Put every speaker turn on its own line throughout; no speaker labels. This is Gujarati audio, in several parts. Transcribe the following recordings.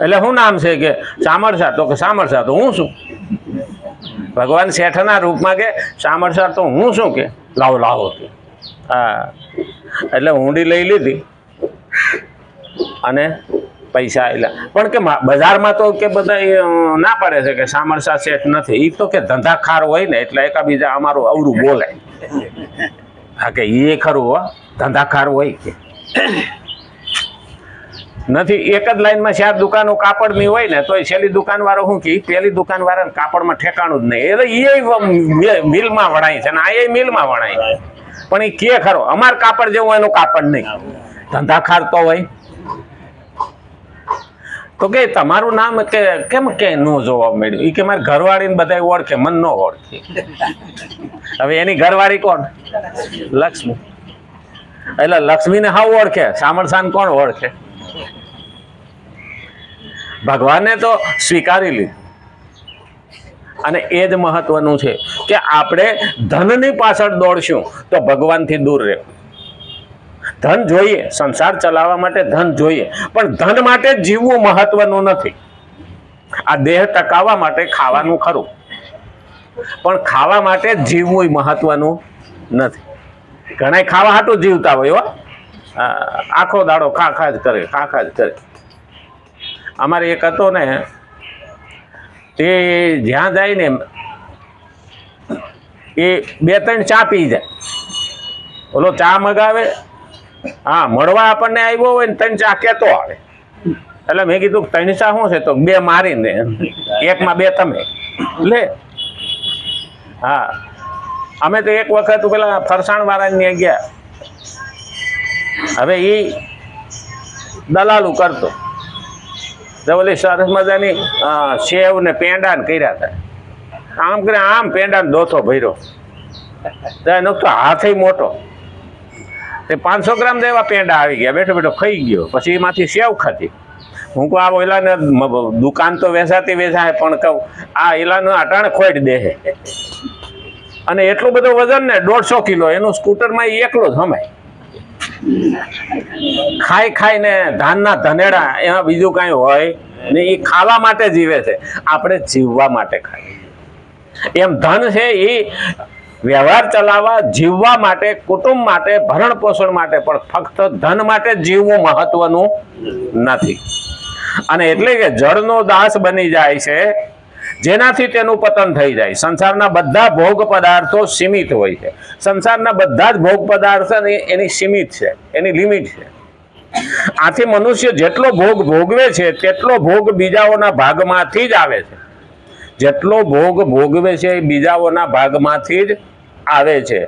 એટલે શું નામ છે કે સામરસા? તો કે સામરસા તો હું છું. ભગવાન શેઠના રૂપમાં કે સામરસા તો હું શું કે લાવો લાવો કે. હા, એટલે ઊંડી લઈ લીધી અને પૈસા આવેલા. પણ કે બજારમાં તો કે બધા ના પાડે છે કે સામરસા શેઠ નથી. એ તો કે ધંધાખાર હોય ને એટલે એકાબીજા અમારું અવરું બોલે. હા, કે એ ખરું હો, ધંધાખાર હોય કે નથી. એક જ લાઈનમાં 4 દુકાનો કાપડની હોય ને તો છેલ્લી દુકાનવાળો શું કે પેલી દુકાનવાળાને કાપડમાં ઠેકાણું જ નહીં. એટલે એ મિલમાં વણાય છે ને આ એ મિલમાં વણાય. પણ એ કે ખરો અમાર કાપડ જેવું એનું કાપડ નહીં. ધંધાખાર તો હોય. તો કે તમારું નામ કે કેમ કે ન જોવા મળ્યું? એ કે મારી ઘરવાળીને બધા ઓળખે, મન ન ઓળખે. હવે એની ઘરવાળી કોણ? લક્ષ્મી. એટલે લક્ષ્મીને હાવ ઓળખે, સામરસાને કોણ ઓળખે? ભગવાને તો સ્વીકારી લીધું. અને એ જ મહત્વનું છે કે આપણે ધનની પાછળ દોડશું તો ભગવાનથી દૂર રહે. ધન જોઈએ, સંસાર ચલાવવા માટે ધન જોઈએ, પણ ધન માટે જીવવું મહત્વનું નથી. આ દેહ ટકાવવા માટે ખાવાનું ખરું, પણ ખાવા માટે જીવવું મહત્વનું નથી. ઘણા ખાવા હાટું જીવતા હોય. આખો દાડો ખા જ કરે, ખા જ કરે. અમારે એક હતો ને, તે જ્યાં જાય ને એ 2-3 ચા પી જાય. ઓલો ચા મગાવે, હા, મળવા આપણને આવ્યો હોય ને 3 ચા કેતો આવે. એટલે મેં કીધું 3 ચા શું છે? તો 2 મારીને 1માં 2 તમે લે. હા, અમે તો એક વખત પેલા ફરસાણ વાળાને ગયા. હવે એ દલાલું કરતો, ઓલી સરસ મજાની સેવ ને પેંડા ને કર્યા હતા. આમ કરે આમ પેંડા ને દોથો ભર્યો, એનો તો હાથ મોટો. તે 500 ગ્રામ જેવા પેંડા આવી ગયા. બેઠો બેઠો ખાઈ ગયો. પછી એમાંથી સેવ ખાધી. હું કહું આ ઓલાને દુકાન તો વેચાતી વેચાય, પણ કહું આ એલાને અટાણે ખોટ દે. અને એટલું બધું વજન ને 150 કિલો, એનું સ્કૂટરમાં એકલો જ હમાય. ખાઈને ધાનના ધનેડા, એમાં બીજું કાંઈ હોય ને. એ ખાવા માટે જીવે છે, આપણે જીવવા માટે ખાઈએ. એમ ધન છે એ વ્યવહાર ચલાવવા, જીવવા માટે, કુટુંબ માટે, ભરણ પોષણ માટે, પણ ફક્ત ધન માટે જીવવું મહત્વનું નથી. અને એટલે કે જળનો દાસ બની જાય છે, જેનાથી તેનું પતન થઈ જાય. સંસારના બધા ભોગ પદાર્થો સીમિત હોય છે. સંસારના બધા જ ભોગ પદાર્થો એની સીમિત છે, એની લિમિટ છે. આથી મનુષ્ય જેટલો ભોગ ભોગવે છે તેટલો ભોગ બીજાઓના ભાગમાંથી જ આવે છે. જેટલો ભોગ ભોગવે છે એ બીજાઓના ભાગમાંથી જ આવે છે.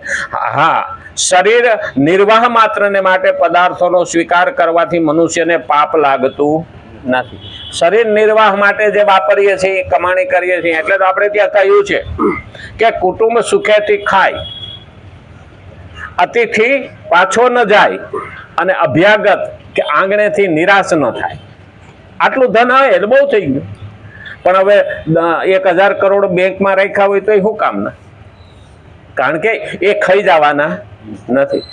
હા, શરીર નિર્વાહ માત્રને માટે પદાર્થોનો સ્વીકાર કરવાથી મનુષ્યને પાપ લાગતું નથી. શરીર નિર્વાહ માટે જે વાપરીએ છીએ, કમાણી કરીએ છીએ, એટલે તો આપણે ત્યાં કહ્યું છે કે કુટુંબ સુખેથી ખાય, અતિથિ પાછો ન જાય, અને અભ્યાગત કે આંગણેથી નિરાશ ન થાય. આટલું ધન આવે એટલે બહુ થઈ ગયું. પણ હવે 1000 કરોડ બેંકમાં રાખ્યા હોય તો એ શું કામ ના? કારણ કે એ ખાઈ જવાના નથી.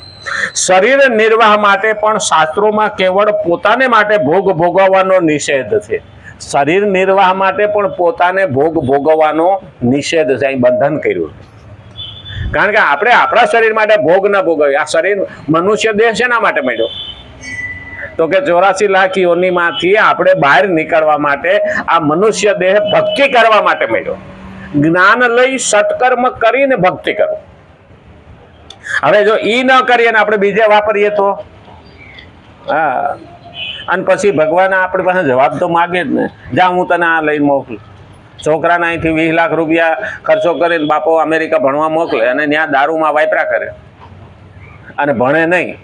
શરીર નિર્વાહ માટે પણ શાસ્ત્રોમાં કેવળ પોતાને માટે ભોગ ભોગવવાનો નિષેધ છે. શરીર નિર્વાહ માટે પણ પોતાને ભોગ ભોગવવાનો નિષેધ છે, અહીં બંધન કર્યું. કારણ કે આપણે આપણા શરીર માટે ભોગ ન ભોગવીએ. આ શરીર મનુષ્ય દેહ શેના માટે મળ્યો? તો કે 84 લાખ યોનિમાંથી આપણે બહાર નીકળવા માટે આ મનુષ્ય દેહ ભક્તિ કરવા માટે મળ્યો. જ્ઞાન લઈ સત્કર્મ કરીને ભક્તિ કરો. હવે જો ઈ ન કરીએ ને આપણે બીજે વાપરીએ તો હા, અને પછી ભગવાન આપણી પાસે જવાબ તો માગે જ ને. જા હું તને આ લઈને મોકલું. છોકરાને અહીંથી 20 લાખ રૂપિયા ખર્ચો કરીને બાપો અમેરિકા ભણવા મોકલે, અને ત્યાં દારૂમાં વાપરા કરે અને ભણે નહીં,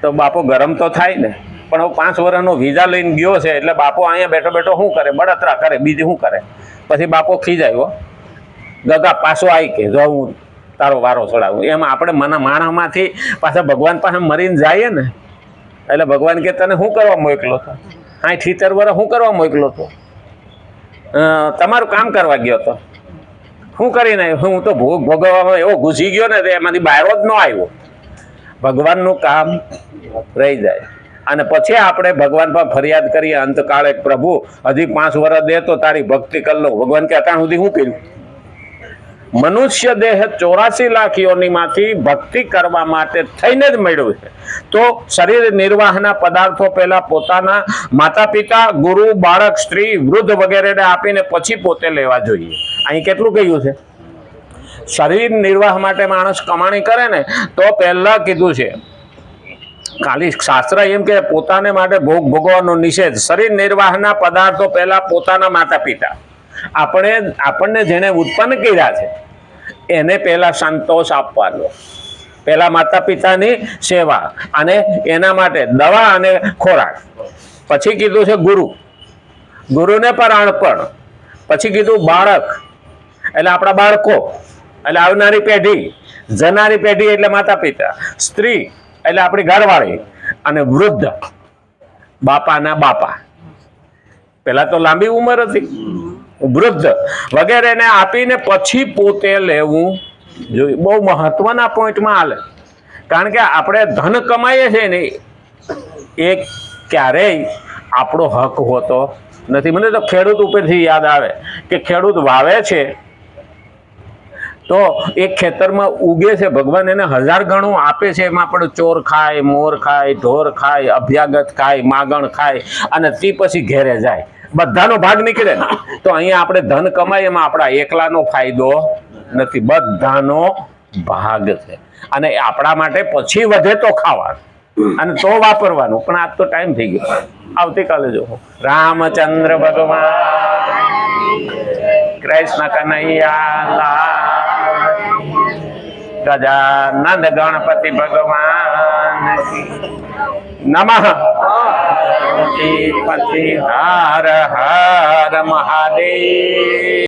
તો બાપો ગરમ તો થાય ને. પણ હવે 5 વર્ષનો વિઝા લઈને ગયો છે એટલે બાપો અહીંયા બેઠો બેઠો શું કરે? બળતરા કરે, બીજું શું કરે? પછી બાપો ખીજાયો, ગગા પાછો આવી કે જો હું તારો વારો ચડાવું. એમાં આપણે માણસમાંથી પાછા ભગવાન પાસે મરીને જઈએ ને, એટલે ભગવાન કે તને શું કરવા મોકલો હતો? 60-70 વર્ષ શું કરવા મોકલો હતો? તમારું કામ કરવા ગયો હતો. શું કરીને હું તો ભોગ ભોગવવામાં એવો ઘૂસી ગયો ને, એમાંથી બહાર જ ન આવ્યો. ભગવાનનું કામ રહી જાય. અને પછી આપણે ભગવાન પર ફરિયાદ કરીએ અંતકાળે, પ્રભુ હજી 5 વર્ષ દે તો તારી ભક્તિ કરી લઉં. ભગવાન કે અત્યાર સુધી શું કર્યું? મનુષ્ય દેહ 84 લાખ યોનિમાંથી ભક્તિ કરવા માટે થઈને જ મળ્યું છે. તો શરીર નિર્વાહના પદાર્થો પહેલા પોતાના માતા પિતા, ગુરુ, બાળક, સ્ત્રી, વૃદ્ધ વગેરેને આપીને પછી પોતે લેવા જોઈએ. અહીં કેટલું કહ્યું છે? શરીર નિર્વાહ માટે માણસ કમાણી કરે ને તો પહેલા કીધું છે, ખાલી શાસ્ત્ર એમ કે પોતાને માટે ભોગ ભોગવવાનો નિષેધ. શરીર નિર્વાહના પદાર્થો પહેલા પોતાના માતા પિતા, આપણને જેને ઉત્પન્ન કર્યા છે એને પહેલા સંતોષ આપવાનો, પહેલા માતા પિતાની સેવા અને એના માટે દવા અને ખોરાક. પછી કીધું છે ગુરુને પર અર્પણ. પછી કીધું બાળક એટલે આપણા બાળકો, એટલે આવનારી પેઢી, જનારી પેઢી એટલે માતા પિતા, સ્ત્રી એટલે આપણી ઘરવાળી, અને વૃદ્ધ બાપાના બાપા. પેલા તો લાંબી ઉંમર હતી, વૃદ્ધ વગેરેને આપીને પછી પોતે લેવું જોઈએ. બહુ મહત્વના પોઈન્ટમાં હાલે. કારણ કે આપણે ધન કમાઈએ છીએ ને એ ક્યારેય આપણો હક હોતો નથી. મને તો ખેડૂત ઉપરથી યાદ આવે કે ખેડૂત વાવે છે તો એક ખેતરમાં ઉગે છે, ભગવાન એને 1000 ગણું આપે છે. એમાં પણ ચોર ખાય, મોર ખાય, ઢોર ખાય, અભ્યાગત ખાય, માગણ ખાય, અને તે પછી ઘેરે જાય. બધાનો ભાગ નીકળે ને. તો અહીંયા આપણે ધન કમાય એમાં આપણા એકલાનો ફાયદો નથી, બધાનો ભાગ છે. અને આપણા માટે પછી વધે તો ખાવાનું અને તો વાપરવાનું. પણ આજ તો ટાઈમ થઈ ગયો, આવતીકાલે જો. રામચંદ્ર ભગવાન, કૃષ્ણ કનૈયા, ગજાનંદ ગણપતિ ભગવાન નમઃ. પતિ હર હર મહાદેવ.